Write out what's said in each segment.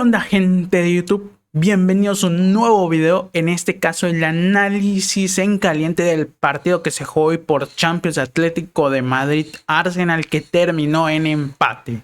onda, gente de YouTube? Bienvenidos a un nuevo video, en este caso el análisis en caliente del partido que se jugó hoy por Champions Atlético de Madrid Arsenal, que terminó en empate.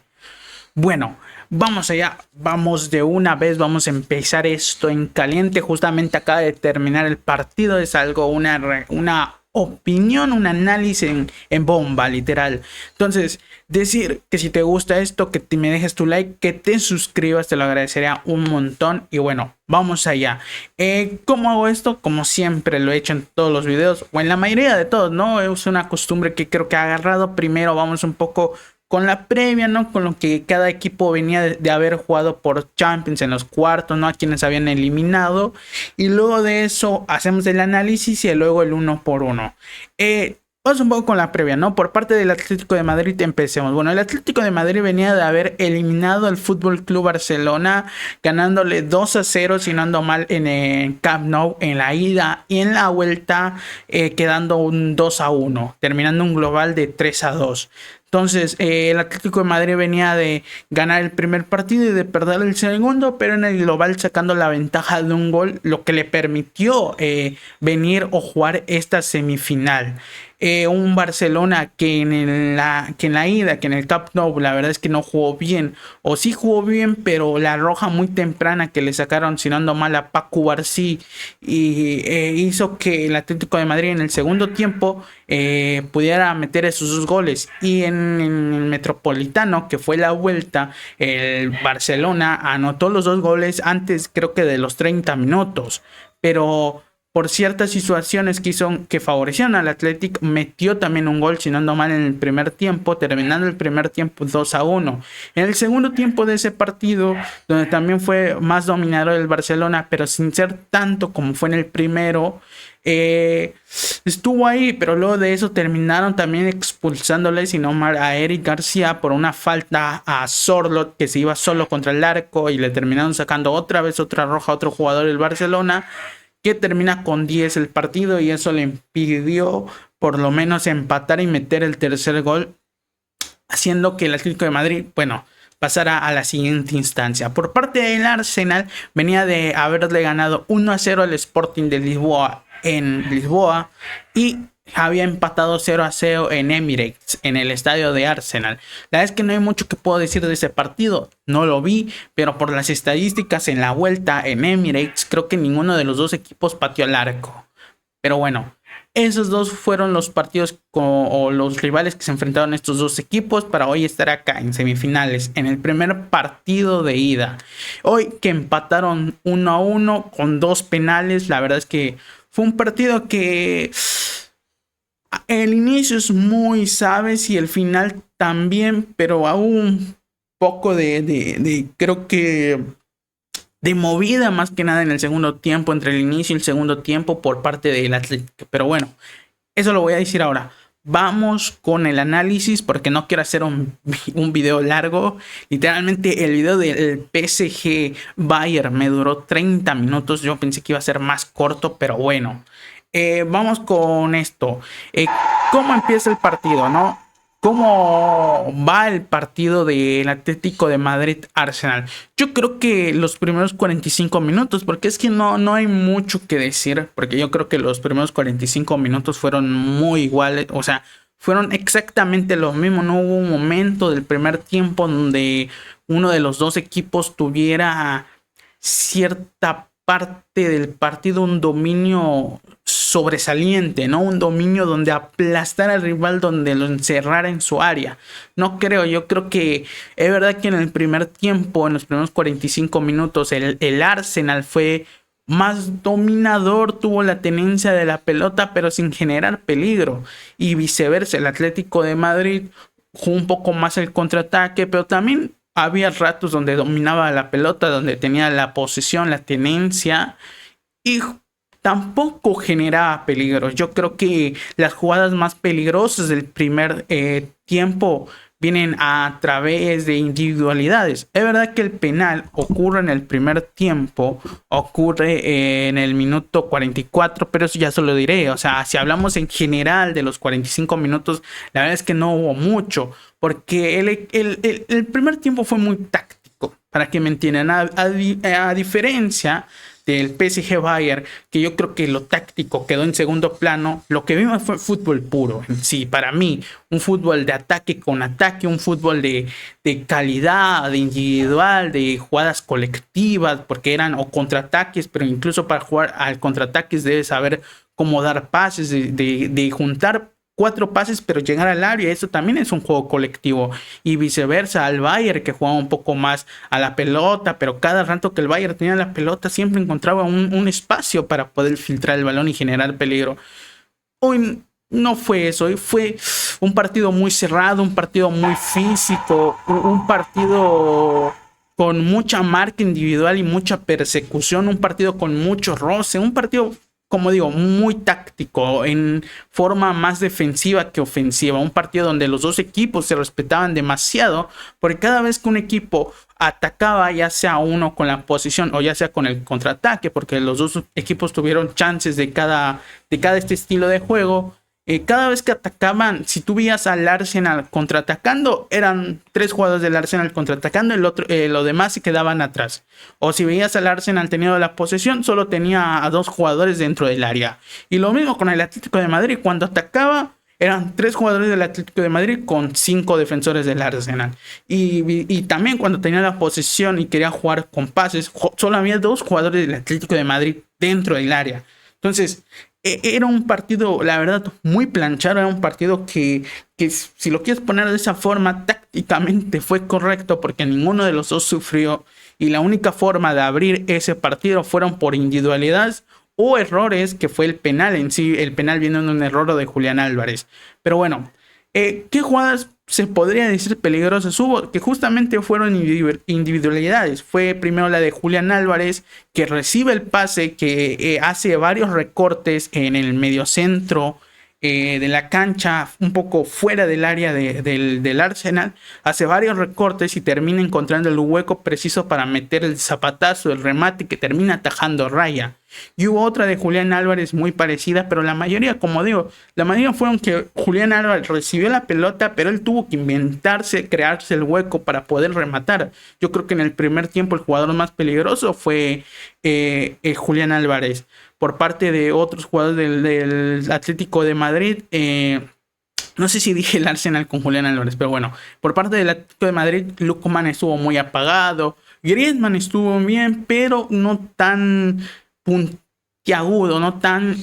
Bueno, vamos allá, vamos de una vez, vamos a empezar esto en caliente. Justamente acaba de terminar el partido, es algo, una opinión, un análisis en bomba, literal. Entonces, decir que si te gusta esto, que me dejes tu like, que te suscribas, te lo agradecería un montón. Y bueno, vamos allá. ¿Cómo hago esto? Como siempre lo he hecho en todos los videos, o en la mayoría de todos, ¿no? Es una costumbre que creo que ha agarrado. Primero vamos un poco con la previa, ¿no? Con lo que cada equipo venía de haber jugado por Champions en los cuartos, ¿no? A quienes habían eliminado. Y luego de eso hacemos el análisis y luego el uno por uno. Vamos un poco con la previa, ¿no? Por parte del Atlético de Madrid empecemos. Bueno, el Atlético de Madrid venía de haber eliminado al Fútbol Club Barcelona, ganándole 2-0, si no ando mal, en el Camp Nou, en la ida y en la vuelta, quedando un 2-1, terminando un global de 3-2. Entonces, el Atlético de Madrid venía de ganar el primer partido y de perder el segundo, pero en el global sacando la ventaja de un gol, lo que le permitió venir o jugar esta semifinal. Un Barcelona que en la ida, que en el Camp Nou, la verdad es que no jugó bien, o sí jugó bien, pero la roja muy temprana que le sacaron, si no ando mal, a Paco Barcí, y hizo que el Atlético de Madrid en el segundo tiempo pudiera meter esos dos goles. Y en el Metropolitano, que fue la vuelta, el Barcelona anotó los dos goles antes, creo que de los 30 minutos, pero por ciertas situaciones que favorecieron al Athletic, metió también un gol, si no ando mal, en el primer tiempo, terminando el primer tiempo 2-1. En el segundo tiempo de ese partido, donde también fue más dominador el Barcelona, pero sin ser tanto como fue en el primero, estuvo ahí, pero luego de eso terminaron también expulsándole, si no mal, a Eric García por una falta a Sorloth, que se iba solo contra el arco, y le terminaron sacando otra vez otra roja a otro jugador del Barcelona, que termina con 10 el partido, y eso le impidió por lo menos empatar y meter el tercer gol, haciendo que el Atlético de Madrid, bueno, pasara a la siguiente instancia. Por parte del Arsenal, venía de haberle ganado 1-0 al Sporting de Lisboa en Lisboa, y había empatado 0-0 en Emirates, en el estadio de Arsenal. La verdad es que no hay mucho que puedo decir de ese partido, no lo vi, pero por las estadísticas en la vuelta en Emirates, creo que ninguno de los dos equipos pateó al arco. Pero bueno, esos dos fueron los partidos o los rivales que se enfrentaron a estos dos equipos para hoy estar acá en semifinales, en el primer partido de ida. Hoy que empataron 1-1 con 2 penales, la verdad es que fue un partido que el inicio es muy sabes y el final también, pero aún un poco creo que de movida más que nada en el segundo tiempo, entre el inicio y el segundo tiempo por parte del Atlético. Pero bueno, eso lo voy a decir ahora. Vamos con el análisis, porque no quiero hacer un video largo. Literalmente el video del PSG Bayern me duró 30 minutos. Yo pensé que iba a ser más corto, pero bueno. Vamos con esto. ¿Cómo empieza el partido, no? ¿Cómo va el partido del Atlético de Madrid Arsenal? Yo creo que los primeros 45 minutos, porque es que no hay mucho que decir, porque yo creo que los primeros 45 minutos fueron muy iguales, o sea, fueron exactamente lo mismo. No hubo un momento del primer tiempo donde uno de los dos equipos tuviera cierta parte del partido un dominio sobresaliente, ¿no? Un dominio donde aplastara al rival, donde lo encerrara en su área. No creo, yo creo que es verdad que en el primer tiempo, en los primeros 45 minutos, el Arsenal fue más dominador, tuvo la tenencia de la pelota, pero sin generar peligro. Y viceversa, el Atlético de Madrid jugó un poco más el contraataque, pero también había ratos donde dominaba la pelota, donde tenía la posesión, la tenencia, y tampoco generaba peligro. Yo creo que las jugadas más peligrosas del primer tiempo vienen a través de individualidades. Es verdad que el penal ocurre en el primer tiempo, ocurre en el minuto 44, pero eso ya se lo diré. O sea, si hablamos en general de los 45 minutos, la verdad es que no hubo mucho, porque el primer tiempo fue muy táctico. para que me entiendan, a diferencia del PSG Bayern, que yo creo que lo táctico quedó en segundo plano. Lo que vimos fue fútbol puro en sí, para mí, un fútbol de ataque con ataque, un fútbol de calidad, de individual, de jugadas colectivas, porque eran o contraataques, pero incluso para jugar al contraataques debes saber cómo dar pases, de juntar cuatro pases pero llegar al área. Eso también es un juego colectivo, y viceversa al Bayern, que jugaba un poco más a la pelota, pero cada rato que el Bayern tenía la pelota siempre encontraba un espacio para poder filtrar el balón y generar peligro. Hoy no fue eso, hoy fue un partido muy cerrado, un partido muy físico, un partido con mucha marca individual y mucha persecución, un partido con mucho roce, un partido, como digo, muy táctico, en forma más defensiva que ofensiva. Un partido donde los dos equipos se respetaban demasiado, porque cada vez que un equipo atacaba, ya sea uno con la posición o ya sea con el contraataque, porque los dos equipos tuvieron chances de cada este estilo de juego. Cada vez que atacaban, si tú veías al Arsenal contraatacando, eran 3 jugadores del Arsenal contraatacando, los demás se quedaban atrás. O si veías al Arsenal teniendo la posesión, solo tenía a 2 jugadores dentro del área. Y lo mismo con el Atlético de Madrid, cuando atacaba, eran 3 jugadores del Atlético de Madrid con 5 defensores del Arsenal. Y también cuando tenía la posesión y quería jugar con pases, solo había 2 jugadores del Atlético de Madrid dentro del área. Entonces, era un partido, la verdad, muy planchado. Era un partido que si lo quieres poner de esa forma, tácticamente fue correcto, porque ninguno de los dos sufrió. Y la única forma de abrir ese partido fueron por individualidades o errores, que fue el penal en sí. El penal viene de un error de Julián Álvarez. Pero bueno, ¿qué jugadas se podría decir peligrosas hubo? Que justamente fueron individualidades. Fue primero la de Julián Álvarez, que recibe el pase, que hace varios recortes en el mediocentro de la cancha, un poco fuera del área del Arsenal. Hace varios recortes y termina encontrando el hueco preciso para meter el zapatazo, el remate, que termina atajando Raya. Y hubo otra de Julián Álvarez muy parecida, pero la mayoría, como digo, la mayoría fueron que Julián Álvarez recibió la pelota, pero él tuvo que inventarse, crearse el hueco para poder rematar. Yo creo que en el primer tiempo el jugador más peligroso fue Julián Álvarez. Por parte de otros jugadores del Atlético de Madrid, no sé si dije el Arsenal con Julián Álvarez, pero bueno, por parte del Atlético de Madrid, Lookman estuvo muy apagado, Griezmann estuvo bien, pero no tan puntiagudo, no tan,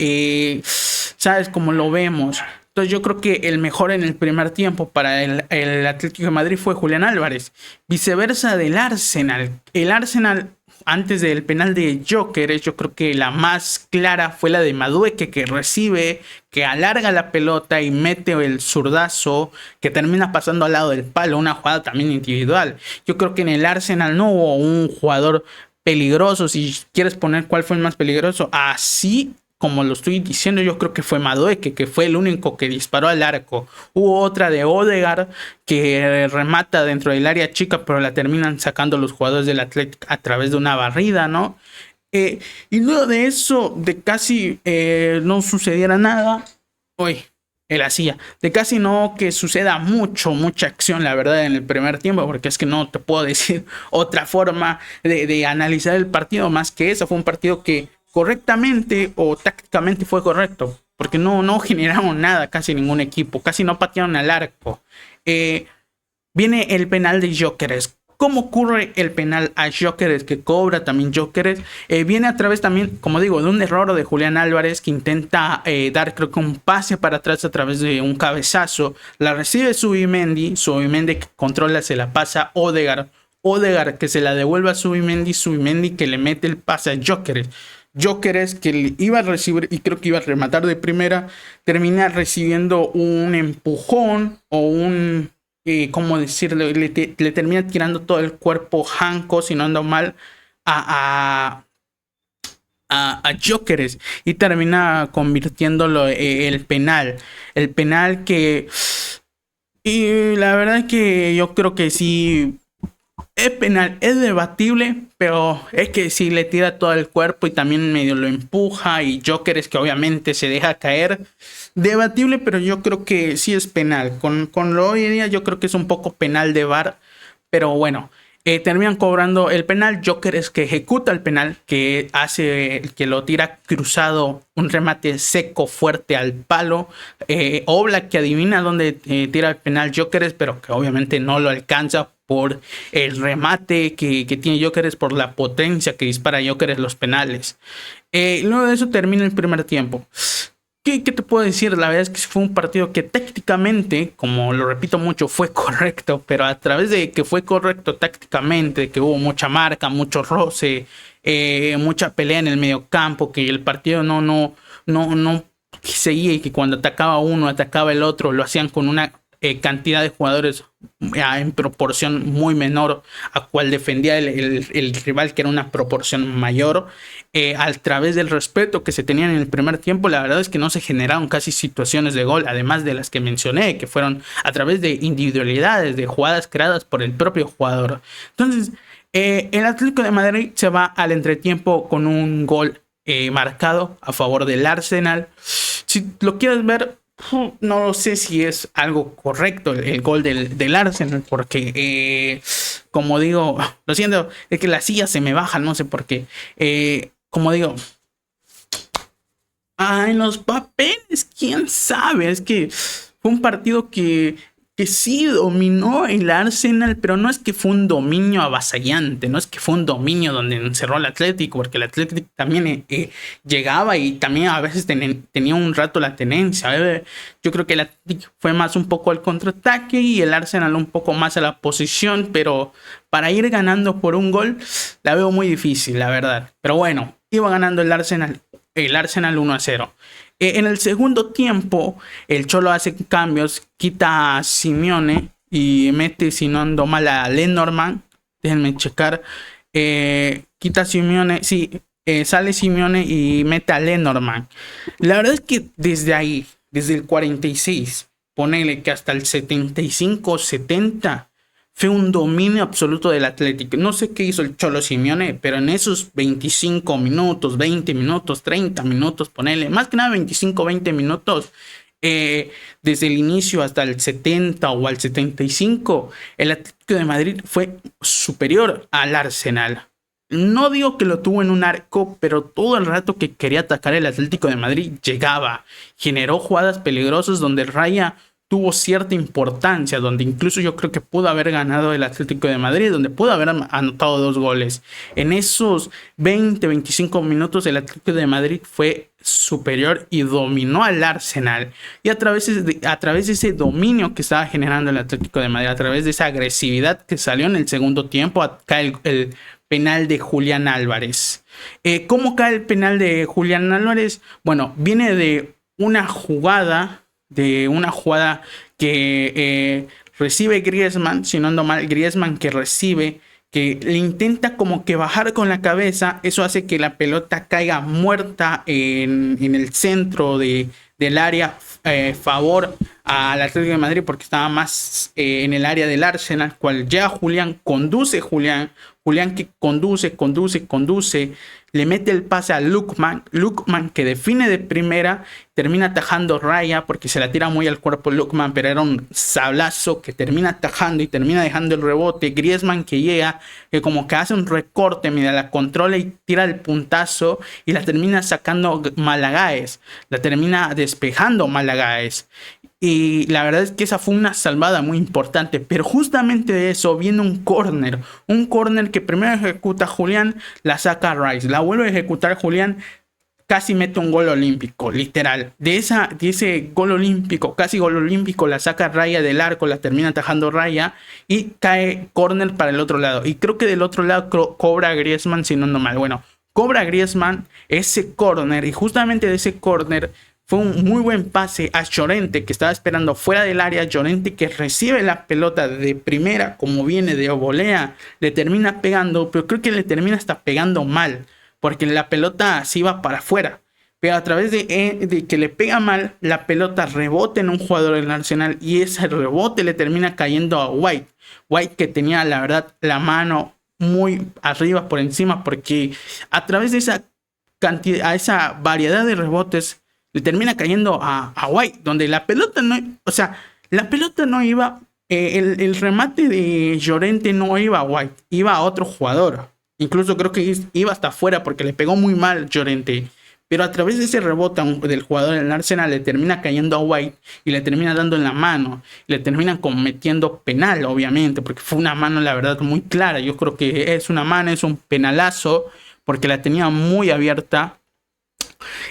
¿sabes? Como lo vemos. Entonces yo creo que el mejor en el primer tiempo para el Atlético de Madrid fue Julián Álvarez. Viceversa del Arsenal. El Arsenal, antes del penal de Gyökeres, yo creo que la más clara fue la de Madueke, que recibe, que alarga la pelota y mete el zurdazo, que termina pasando al lado del palo. Una jugada también individual. Yo creo que en el Arsenal no hubo un jugador peligroso. Si quieres poner cuál fue el más peligroso, así como lo estoy diciendo, yo creo que fue Madueke, que fue el único que disparó al arco. Hubo otra de Odegaard, que remata dentro del área chica, pero la terminan sacando los jugadores del Atlético a través de una barrida, ¿no? Y luego de eso, de casi no sucediera nada, él hacía, de casi no que suceda mucha acción, la verdad, en el primer tiempo, porque es que no te puedo decir otra forma de analizar el partido más que eso. Fue un partido que correctamente o tácticamente fue correcto, porque no generaron nada, casi ningún equipo, casi no patearon al arco. Viene el penal de Gyökeres. ¿Cómo ocurre el penal a Gyökeres, que cobra también Gyökeres? Viene a través también, como digo, de un error de Julián Álvarez, que intenta dar, creo que un pase para atrás a través de un cabezazo. La recibe Zubimendi que controla, se la pasa a Odegaard, que se la devuelve a Zubimendi que le mete el pase a Gyökeres, que iba a recibir y creo que iba a rematar de primera, termina recibiendo un empujón o un, ¿cómo decirlo? Le termina tirando todo el cuerpo Janko, si no ando mal, a Gyökeres, y termina convirtiéndolo el penal que, y la verdad es que yo creo que sí. Es penal, es debatible, pero es que si le tira todo el cuerpo y también medio lo empuja, y Gyökeres, que obviamente se deja caer, debatible, pero yo creo que sí es penal. Con lo hoy en día yo creo que es un poco penal de VAR, pero bueno, Terminan cobrando el penal. Gyökeres, que ejecuta el penal, que hace que lo tira cruzado, un remate seco fuerte al palo. Oblak, que adivina dónde tira el penal Gyökeres, pero que obviamente no lo alcanza por el remate que tiene Gyökeres, por la potencia que dispara Gyökeres los penales. Luego de eso termina el primer tiempo. ¿Qué te puedo decir? La verdad es que fue un partido que tácticamente, como lo repito mucho, fue correcto, pero a través de que fue correcto tácticamente, que hubo mucha marca, mucho roce, mucha pelea en el mediocampo, que el partido no seguía, y que cuando atacaba uno, atacaba el otro, lo hacían con una cantidad de jugadores en proporción muy menor a cual defendía el rival, que era una proporción mayor. A través del respeto que se tenían en el primer tiempo, la verdad es que no se generaron casi situaciones de gol, además de las que mencioné, que fueron a través de individualidades, de jugadas creadas por el propio jugador. Entonces, el Atlético de Madrid se va al entretiempo con un gol marcado a favor del Arsenal. Si lo quieres ver, no sé si es algo correcto el gol del Arsenal, porque como digo, lo siento, es que la silla se me baja, no sé por qué. Como digo, en los papeles, quién sabe, es que fue un partido que sí dominó el Arsenal, pero no es que fue un dominio avasallante, no es que fue un dominio donde encerró al Atlético, porque el Atlético también llegaba y también a veces tenía un rato la tenencia. Yo creo que el Atlético fue más un poco al contraataque y el Arsenal un poco más a la posición, pero para ir ganando por un gol la veo muy difícil, la verdad. Pero bueno, iba ganando el Arsenal 1-0. En el segundo tiempo, el Cholo hace cambios, quita a Simeone y mete, si no ando mal, a Lenormand. Déjenme checar. Quita a Simeone, sí, sale Simeone y mete a Lenormand. La verdad es que desde ahí, desde el 46, ponele que hasta el 75-70, fue un dominio absoluto del Atlético. No sé qué hizo el Cholo Simeone, pero en esos 25 minutos, 20 minutos, 30 minutos, ponele, más que nada 25, 20 minutos, desde el inicio hasta el 70 o al 75, el Atlético de Madrid fue superior al Arsenal. No digo que lo tuvo en un arco, pero todo el rato que quería atacar el Atlético de Madrid llegaba, generó jugadas peligrosas donde Raya tuvo cierta importancia, donde incluso yo creo que pudo haber ganado el Atlético de Madrid, donde pudo haber anotado 2 goles. En esos 20-25 minutos el Atlético de Madrid fue superior y dominó al Arsenal. Y a través de ese dominio que estaba generando el Atlético de Madrid, a través de esa agresividad que salió en el segundo tiempo, cae el penal de Julián Álvarez. ¿Cómo cae el penal de Julián Álvarez? Bueno, viene de una jugada que recibe Griezmann, si no ando mal, Griezmann que recibe, que le intenta como que bajar con la cabeza. Eso hace que la pelota caiga muerta en el centro del área, favor al Atlético de Madrid, porque estaba más en el área del Arsenal, cual ya Julián que conduce, le mete el pase a Lookman que define de primera, termina atajando Raya porque se la tira muy al cuerpo Lookman, pero era un sablazo que termina atajando y termina dejando el rebote. Griezmann que llega, que como que hace un recorte, mira, la controla y tira el puntazo y la termina sacando Malagáez, la termina despejando Malagáez. Y la verdad es que esa fue una salvada muy importante. Pero justamente de eso viene un córner que primero ejecuta Julián, la saca Rice, la vuelve a ejecutar Julián, casi mete un gol olímpico, literal. De ese gol olímpico, casi gol olímpico, la saca Raya del arco, la termina atajando Raya y cae córner para el otro lado. Y creo que del otro lado cobra Griezmann, si no ando mal. Bueno, cobra Griezmann ese córner y justamente de ese córner fue un muy buen pase a Llorente, que estaba esperando fuera del área. Llorente que recibe la pelota de primera, como viene de volea, le termina pegando, pero creo que le termina hasta pegando mal, porque la pelota se iba para afuera. Pero a través de que le pega mal, la pelota rebota en un jugador del Arsenal y ese rebote le termina cayendo a White. White que tenía, la verdad, la mano muy arriba por encima, porque a través de esa cantidad, a esa variedad de rebotes, le termina cayendo a White, donde la pelota no iba el remate de Llorente no iba a White, iba a otro jugador. Incluso creo que iba hasta afuera porque le pegó muy mal Llorente. Pero a través de ese rebote del jugador del Arsenal le termina cayendo a White y le termina dando en la mano. Le terminan cometiendo penal, obviamente, porque fue una mano, la verdad, muy clara. Yo creo que es una mano, es un penalazo, porque la tenía muy abierta.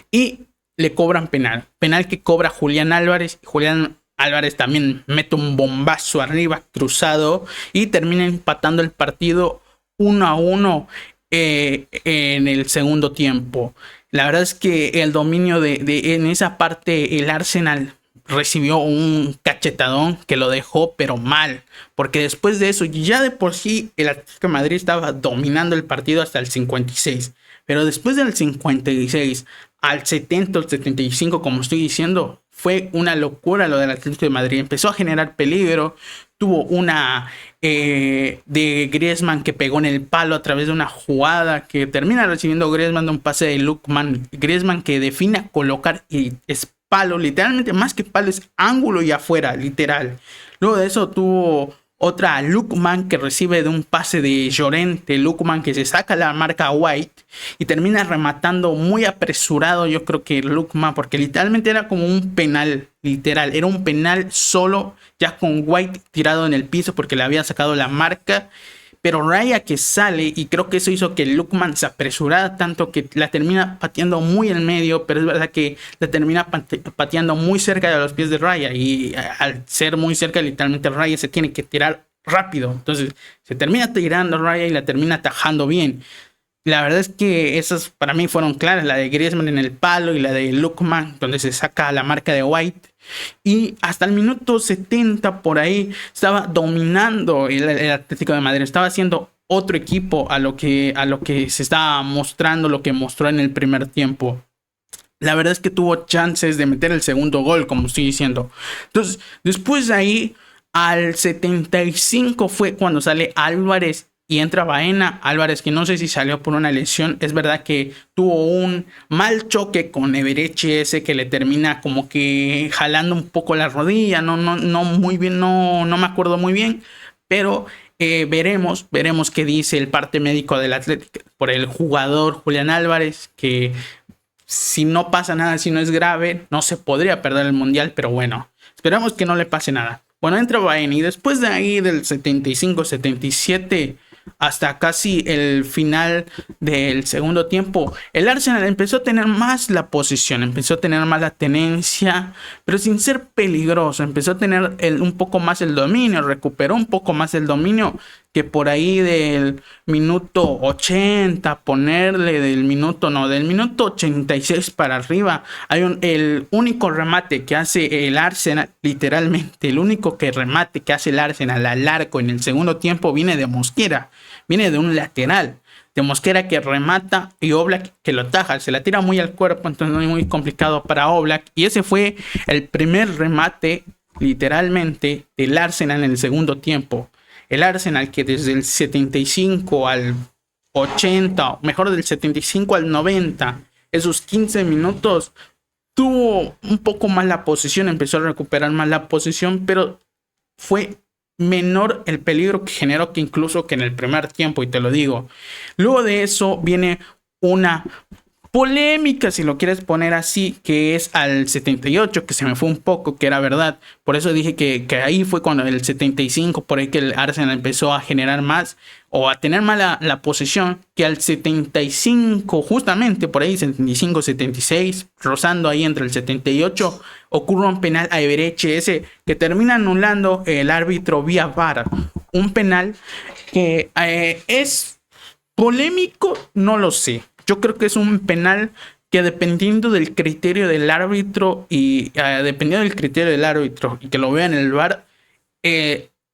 Y le cobran penal. Penal que cobra Julián Álvarez. Julián Álvarez también mete un bombazo arriba, cruzado, y termina empatando el partido 1-1 en el segundo tiempo. La verdad es que el dominio en esa parte, el Arsenal recibió un cachetadón que lo dejó pero mal, porque después de eso ya de por sí el Atlético de Madrid estaba dominando el partido hasta el 56, pero después del 56 al 70 o 75, como estoy diciendo, fue una locura lo del Atlético de Madrid. Empezó a generar peligro. Tuvo una de Griezmann que pegó en el palo a través de una jugada que termina recibiendo Griezmann de un pase de Lookman. Griezmann que define a colocar y es palo, literalmente más que palo, es ángulo y afuera, literal. Luego de eso tuvo otra Lookman que recibe de un pase de Llorente. Lookman que se saca la marca White y termina rematando muy apresurado. Yo creo que Lookman, porque literalmente era como un penal, literal, era un penal solo, ya con White tirado en el piso porque le había sacado la marca. Pero Raya que sale, y creo que eso hizo que Lookman se apresurara tanto que la termina pateando muy en medio, pero es verdad que la termina pateando muy cerca de los pies de Raya, y al ser muy cerca, literalmente Raya se tiene que tirar rápido. Entonces se termina tirando Raya y la termina atajando bien. La verdad es que esas para mí fueron claras, la de Griezmann en el palo y la de Lookman, donde se saca la marca de White. Y hasta el minuto 70 por ahí estaba dominando el Atlético de Madrid, estaba haciendo otro equipo a lo que se estaba mostrando, lo que mostró en el primer tiempo. La verdad es que tuvo chances de meter el segundo gol, como estoy diciendo. Entonces, después de ahí, al 75 fue cuando sale Álvarez y entra Baena. Álvarez, que no sé si salió por una lesión. Es verdad que tuvo un mal choque con Ebereche, ese que le termina como que jalando un poco la rodilla. No muy bien, no me acuerdo muy bien. Pero veremos qué dice el parte médico del Atlético por el jugador Julián Álvarez, que si no pasa nada, si no es grave, no se podría perder el Mundial. Pero bueno, esperamos que no le pase nada. Bueno, entra Baena y después de ahí del 75-77 hasta casi el final del segundo tiempo, el Arsenal empezó a tener más la posición, empezó a tener más la tenencia, pero sin ser peligroso. Empezó a tener un poco más el dominio, recuperó un poco más el dominio, que por ahí del minuto 80, ponerle del minuto 86 para arriba, hay el único remate que hace el Arsenal, literalmente, el único remate que hace el Arsenal al arco en el segundo tiempo viene de Mosquera, viene de un lateral. De Mosquera que remata y Oblak que lo taja, se la tira muy al cuerpo, entonces no es muy complicado para Oblak. Y ese fue el primer remate, literalmente, del Arsenal en el segundo tiempo. El Arsenal que desde el 75 al 80, mejor del 75 al 90, esos 15 minutos, tuvo un poco más la posición, empezó a recuperar más la posición, pero fue menor el peligro que generó que incluso que en el primer tiempo, y te lo digo. Luego de eso viene una polémica, si lo quieres poner así, que es al 78, que se me fue un poco, que era verdad. Por eso dije que ahí fue cuando el 75, por ahí que el Arsenal empezó a generar más o a tener más la posesión, que al 75, justamente por ahí, 75-76, rozando ahí entre el 78, ocurre un penal a Ebereche, ese que termina anulando el árbitro vía VAR. Un penal que es polémico, no lo sé. Yo creo que es un penal que dependiendo del criterio del árbitro y que lo vea en el VAR,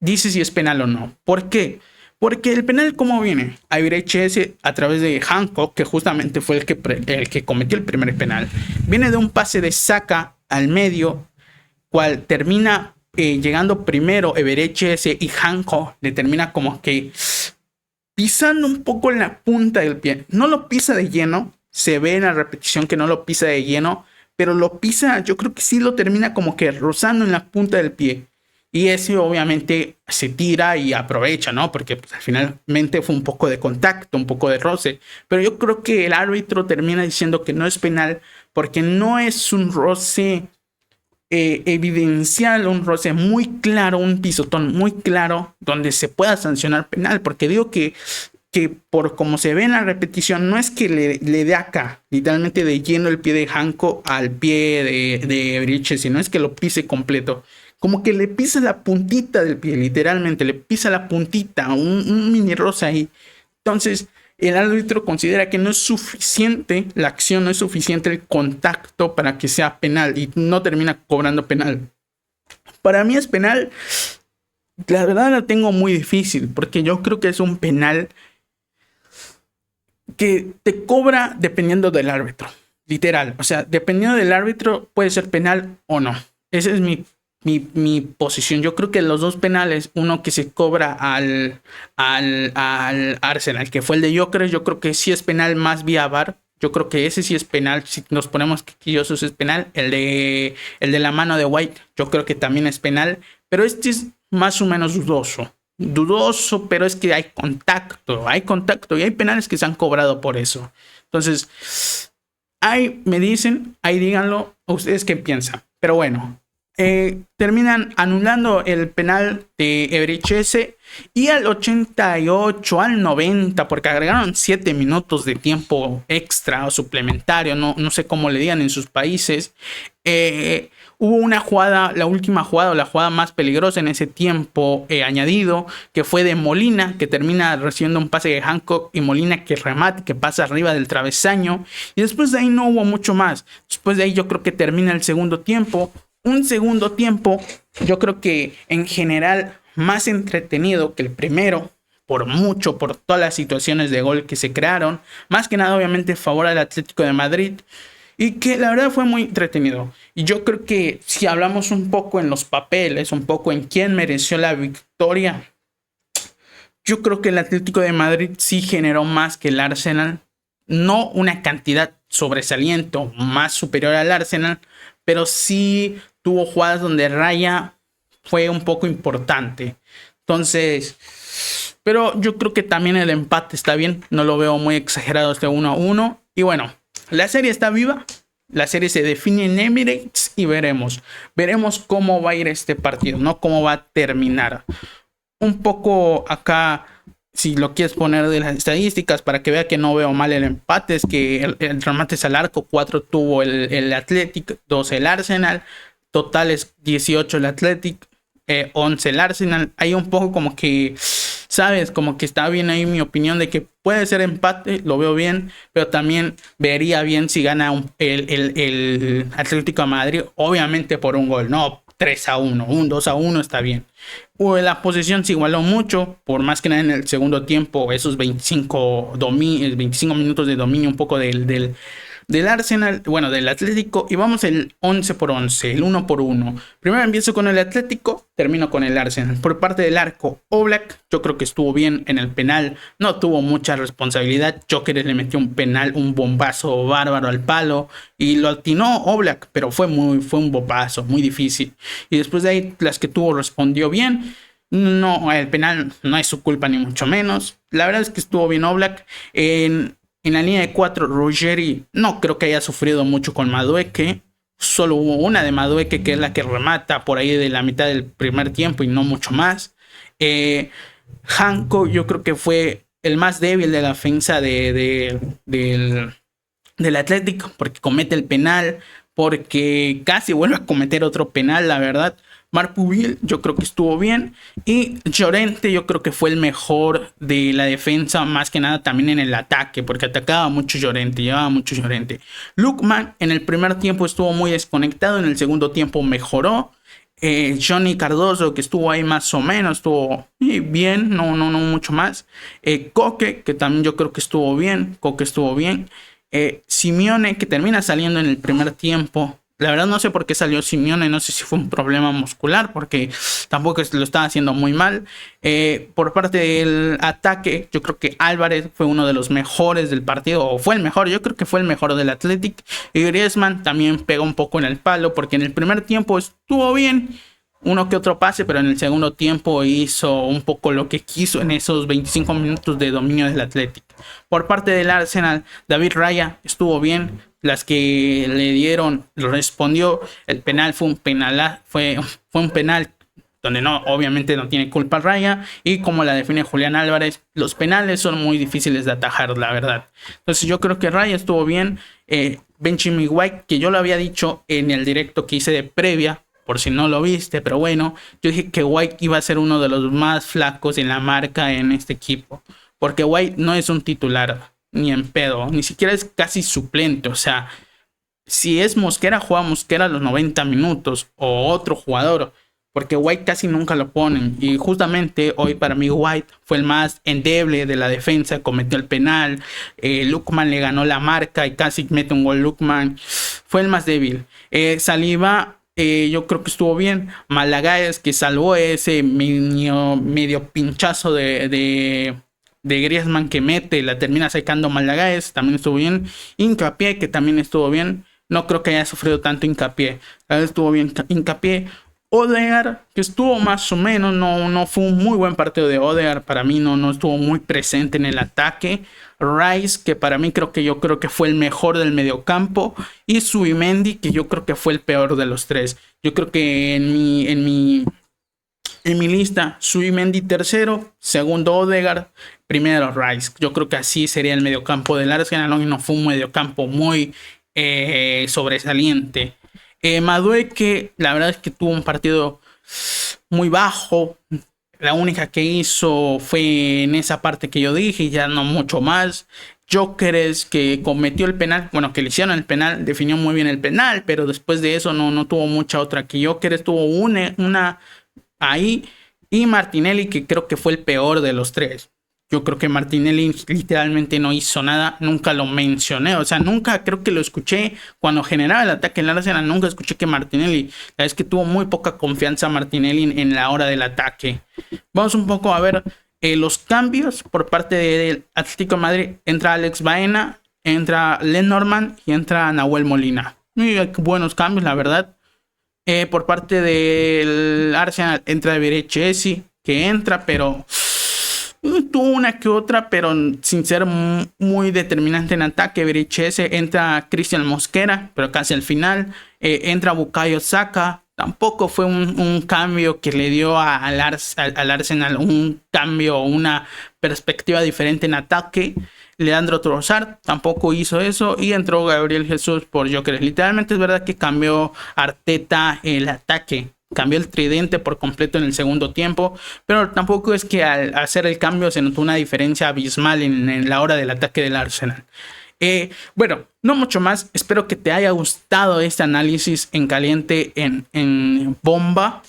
dice si es penal o no. ¿Por qué? Porque el penal, ¿cómo viene? A Ebereche a través de Hancock, que justamente fue el que cometió el primer penal, viene de un pase de Saka al medio, cual termina llegando primero Ebereche y Hancock le termina como que pisando un poco en la punta del pie. No lo pisa de lleno, se ve en la repetición que no lo pisa de lleno, pero lo pisa, yo creo que sí lo termina como que rozando en la punta del pie. Y ese obviamente se tira y aprovecha, ¿no? Porque pues, finalmente fue un poco de contacto, un poco de roce. Pero yo creo que el árbitro termina diciendo que no es penal porque no es un roce evidencial, un roce muy claro, un pisotón muy claro donde se pueda sancionar penal. Porque digo que por como se ve en la repetición, no es que le dé acá, literalmente de lleno el pie de Hanko al pie de Ebriche, sino es que lo pise completo. Como que le pisa la puntita del pie, literalmente, le pisa la puntita, un mini rosa ahí. Entonces, el árbitro considera que no es suficiente la acción, no es suficiente el contacto para que sea penal y no termina cobrando penal. Para mí es penal, la verdad la tengo muy difícil, porque yo creo que es un penal que te cobra dependiendo del árbitro, literal. O sea, dependiendo del árbitro puede ser penal o no. Esa es mi posición. Yo creo que los dos penales, uno que se cobra al Arsenal, que fue el de Gyökeres, yo creo que sí es penal más vía VAR. Yo creo que ese sí es penal. Si nos ponemos quisquillosos es penal. El de la mano de White, yo creo que también es penal. Pero este es más o menos dudoso, pero es que hay contacto y hay penales que se han cobrado por eso. Entonces, ahí me dicen, ahí díganlo, ustedes qué piensan. Pero bueno, terminan anulando el penal de Ebrichese y al 88, al 90, porque agregaron 7 minutos de tiempo extra o suplementario, no sé cómo le digan en sus países. Hubo una jugada, la última jugada o la jugada más peligrosa en ese tiempo añadido, que fue de Molina, que termina recibiendo un pase de Hancock y Molina que remate, que pasa arriba del travesaño. Y después de ahí no hubo mucho más. Después de ahí yo creo que termina el segundo tiempo. Un segundo tiempo, yo creo que en general más entretenido que el primero, por mucho, por todas las situaciones de gol que se crearon. Más que nada, obviamente, favor al Atlético de Madrid. Y que la verdad fue muy entretenido. Y yo creo que si hablamos un poco en los papeles, un poco en quién mereció la victoria, yo creo que el Atlético de Madrid sí generó más que el Arsenal. No una cantidad sobresaliente o más superior al Arsenal, pero sí tuvo jugadas donde Raya fue un poco importante. Entonces, pero yo creo que también el empate está bien. No lo veo muy exagerado este 1-1. Y bueno, la serie está viva. La serie se define en Emirates y veremos cómo va a ir este partido, no cómo va a terminar. Un poco acá, si lo quieres poner de las estadísticas para que vea que no veo mal el empate, es que el remates al arco 4 tuvo el Athletic, 12 el Arsenal, totales 18 el Athletic, 11 el Arsenal. Hay un poco como que, ¿sabes? Como que está bien ahí mi opinión de que puede ser empate, lo veo bien, pero también vería bien si gana el Atlético de Madrid, obviamente por un gol, no 3-1, un 2-1 está bien. La posesión se igualó mucho, por más que nada en el segundo tiempo, esos 25 minutos de dominio un poco del Arsenal, bueno, del Atlético, y vamos el 11 por 11, el 1 por 1. Primero empiezo con el Atlético, termino con el Arsenal. Por parte del arco, Oblak, yo creo que estuvo bien en el penal, no tuvo mucha responsabilidad. Gyökeres le metió un penal, un bombazo bárbaro al palo, y lo atinó Oblak, pero fue un bombazo, muy difícil. Y después de ahí, las que tuvo respondió bien. No, el penal no es su culpa ni mucho menos. La verdad es que estuvo bien Oblak. En la línea de 4, Ruggeri no creo que haya sufrido mucho con Madueke. Solo hubo una de Madueke que es la que remata por ahí de la mitad del primer tiempo y no mucho más. Hanko yo creo que fue el más débil de la defensa del Atlético, porque comete el penal, porque casi vuelve a cometer otro penal, la verdad. Marpubil yo creo que estuvo bien, y Llorente yo creo que fue el mejor de la defensa, más que nada también en el ataque, porque atacaba mucho Llorente, llevaba mucho Llorente. Lookman en el primer tiempo estuvo muy desconectado, en el segundo tiempo mejoró. Johnny Cardoso, que estuvo ahí más o menos, estuvo bien, no mucho más. Koke, que también yo creo que estuvo bien. Simeone, que termina saliendo en el primer tiempo. La verdad no sé por qué salió Simeone, no sé si fue un problema muscular, porque tampoco lo estaba haciendo muy mal. Por parte del ataque, yo creo que Álvarez fue uno de los mejores del partido, o fue el mejor, yo creo que fue el mejor del Athletic. Y Griezmann también pegó un poco en el palo, porque en el primer tiempo estuvo bien, uno que otro pase, pero en el segundo tiempo hizo un poco lo que quiso en esos 25 minutos de dominio del Athletic. Por parte del Arsenal, David Raya estuvo bien, las que le dieron respondió, el penal fue un penal donde obviamente no tiene culpa Raya, y como la define Julián Álvarez, los penales son muy difíciles de atajar, la verdad. Entonces yo creo que Raya estuvo bien. Benjamin White, que yo lo había dicho en el directo que hice de previa, por si no lo viste, pero bueno, yo dije que White iba a ser uno de los más flacos en la marca en este equipo, porque White no es un titular ni en pedo, ni siquiera es casi suplente. O sea, si es Mosquera, juega Mosquera los 90 minutos o otro jugador, porque White casi nunca lo ponen. Y justamente hoy para mí White fue el más endeble de la defensa, cometió el penal, Lookman le ganó la marca y casi mete un gol Lookman, fue el más débil. Saliba, yo creo que estuvo bien. Malagaes, que salvó ese medio pinchazo de Griezmann que mete, la termina sacando Malagaes, también estuvo bien. Hincapié, que también estuvo bien. No creo que haya sufrido tanto Hincapié, estuvo bien Hincapié. Odegaard, que estuvo más o menos, no fue un muy buen partido de Odegaard, para mí no estuvo muy presente en el ataque. Rice, que para mí yo creo que fue el mejor del mediocampo, y Zubimendi, que yo creo que fue el peor de los tres. Yo creo que en mi lista, Zubimendi tercero, segundo Odegaard, primero Rice. Yo creo que así sería el mediocampo del Arsenal, y no fue un mediocampo muy sobresaliente. Madueque, la verdad es que tuvo un partido muy bajo. La única que hizo fue en esa parte que yo dije, ya no mucho más. Gyökeres, que cometió el penal, bueno, que le hicieron el penal, definió muy bien el penal, pero después de eso no tuvo mucha otra. Que Gyökeres tuvo una ahí, y Martinelli, que creo que fue el peor de los tres. Yo creo que Martinelli literalmente no hizo nada, nunca lo mencioné, o sea, nunca creo que lo escuché cuando generaba el ataque en la Arsenal, nunca escuché que Martinelli, la es que tuvo muy poca confianza Martinelli en la hora del ataque. Vamos un poco a ver los cambios por parte del Atlético de Madrid. Entra Alex Baena, entra Lenormand y entra Nahuel Molina. Muy buenos cambios, la verdad. Por parte del Arsenal entra Berechesi, que entra, pero tuvo una que otra, pero sin ser muy determinante en ataque. Berechesi, entra Cristian Mosquera, pero casi al final. Entra Bukayo Saka. Tampoco fue un cambio que le dio al Arsenal un cambio, una perspectiva diferente en ataque. Leandro Trossard tampoco hizo eso, y entró Gabriel Jesús por Gyökeres. Literalmente es verdad que cambió Arteta el ataque, cambió el tridente por completo en el segundo tiempo, pero tampoco es que al hacer el cambio se notó una diferencia abismal en la hora del ataque del Arsenal. Bueno, no mucho más. Espero que te haya gustado este análisis en caliente, en bomba.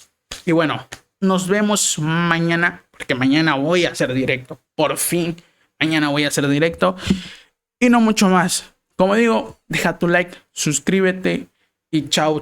Y bueno, nos vemos mañana, porque mañana voy a hacer directo. Por fin, mañana voy a hacer directo. Y no mucho más. Como digo, deja tu like, suscríbete y chao.